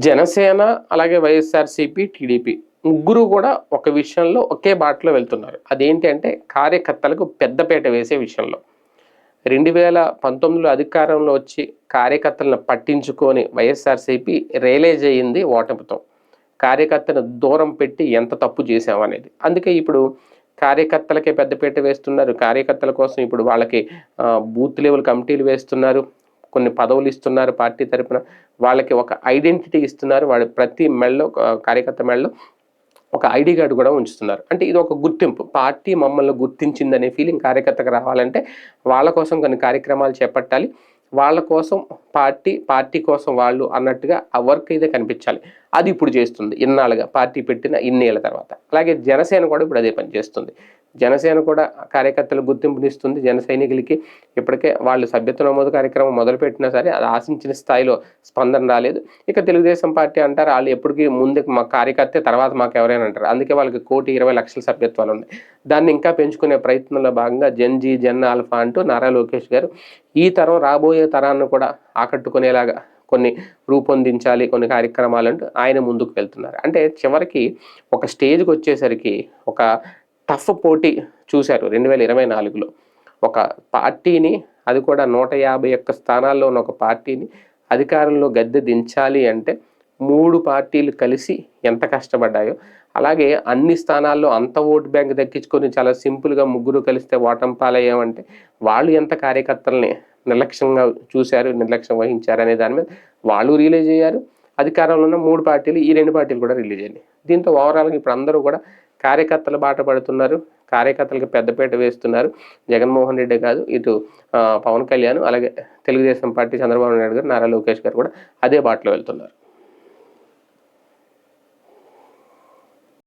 జనసేన అలాగే వైఎస్ఆర్సీపీ, టీడీపీ ముగ్గురు కూడా ఒక విషయంలో ఒకే బాటలో వెళ్తున్నారు. అదేంటి అంటే కార్యకర్తలకు పెద్దపీట వేసే విషయంలో. 2019లో అధికారంలో వచ్చి కార్యకర్తలను పట్టించుకొని వైఎస్ఆర్సీపీ రియలైజ్ అయ్యింది ఓటమితో. కార్యకర్తను దూరం పెట్టి ఎంత తప్పు చేశామనేది. అందుకే ఇప్పుడు కార్యకర్తలకే పెద్దపీట వేస్తున్నారు. కార్యకర్తల కోసం ఇప్పుడు వాళ్ళకి బూత్ లెవెల్ కమిటీలు వేస్తున్నారు. కొన్ని పదవులు ఇస్తున్నారు పార్టీ తరపున. వాళ్ళకి ఒక ఐడెంటిటీ ఇస్తున్నారు. వాడి ప్రతి మెడలో కార్యకర్త మెడలో ఒక ఐడి కార్డు కూడా ఉంచుతున్నారు. అంటే ఇది ఒక గుర్తింపు. పార్టీ మమ్మల్ని గుర్తించిందనే ఫీలింగ్ కార్యకర్తకు రావాలంటే వాళ్ళ కోసం కొన్ని కార్యక్రమాలు చేపట్టాలి. వాళ్ళ కోసం పార్టీ కోసం వాళ్ళు అన్నట్టుగా ఆ వర్క్ అయితే కనిపించాలి. అది ఇప్పుడు చేస్తుంది ఇన్నాళ్ళుగా పార్టీ పెట్టిన ఇన్నేళ్ల తర్వాత. అలాగే జనసేన కూడా ఇప్పుడు అదే పని చేస్తుంది. జనసేన కూడా కార్యకర్తలకు గుర్తింపునిస్తుంది. జన సైనికులకి ఇప్పటికే వాళ్ళు సభ్యత్వ నమోదు కార్యక్రమం మొదలుపెట్టినా సరే అది ఆశించిన స్థాయిలో స్పందన రాలేదు. ఇక తెలుగుదేశం పార్టీ అంటారు వాళ్ళు ఎప్పటికీ ముందుకు మా కార్యకర్తే తర్వాత మాకు ఎవరైనా అంటారు. అందుకే వాళ్ళకి 1,20,00,000 సభ్యత్వాలు ఉన్నాయి. దాన్ని ఇంకా పెంచుకునే ప్రయత్నంలో భాగంగా జన్-జీ, జన్-ఆల్ఫా అంటూ నారా లోకేష్ గారు ఈ తరం రాబోయే తరాన్ని కూడా ఆకట్టుకునేలాగా కొన్ని రూపొందించాలి, కొన్ని కార్యక్రమాలంటూ ఆయన ముందుకు వెళ్తున్నారు. అంటే చివరికి ఒక స్టేజ్కి వచ్చేసరికి ఒక టఫ్ పోటీ చూశారు 2024లో. ఒక పార్టీని, అది కూడా 151 స్థానాల్లో ఉన్న ఒక పార్టీని అధికారంలో గద్దె దించాలి అంటే 3 పార్టీలు కలిసి ఎంత కష్టపడ్డాయో, అలాగే అన్ని స్థానాల్లో అంత ఓటు బ్యాంక్ దక్కించుకొని చాలా సింపుల్గా ముగ్గురు కలిస్తే ఓటమి పాలయ్యామంటే వాళ్ళు ఎంత కార్యకర్తల్ని నిర్లక్ష్యంగా చూశారు, నిర్లక్ష్యం వహించారు అనే దాని మీద వాళ్ళు రిలీజ్ అయ్యారు. అధికారంలో ఉన్న 3 పార్టీలు, ఈ 2 పార్టీలు కూడా రిలీజ్ అయ్యాయి. దీంతో ఓవరాల్గా ఇప్పుడు అందరూ కూడా కార్యకర్తల బాట పడుతున్నారు. కార్యకర్తలకు పెద్దపీట వేస్తున్నారు. జగన్మోహన్ రెడ్డి కాదు, ఇటు పవన్ కళ్యాణ్, అలాగే తెలుగుదేశం పార్టీ చంద్రబాబు నాయుడు గారు, నారా లోకేష్ గారు కూడా అదే బాటలో వెళ్తున్నారు.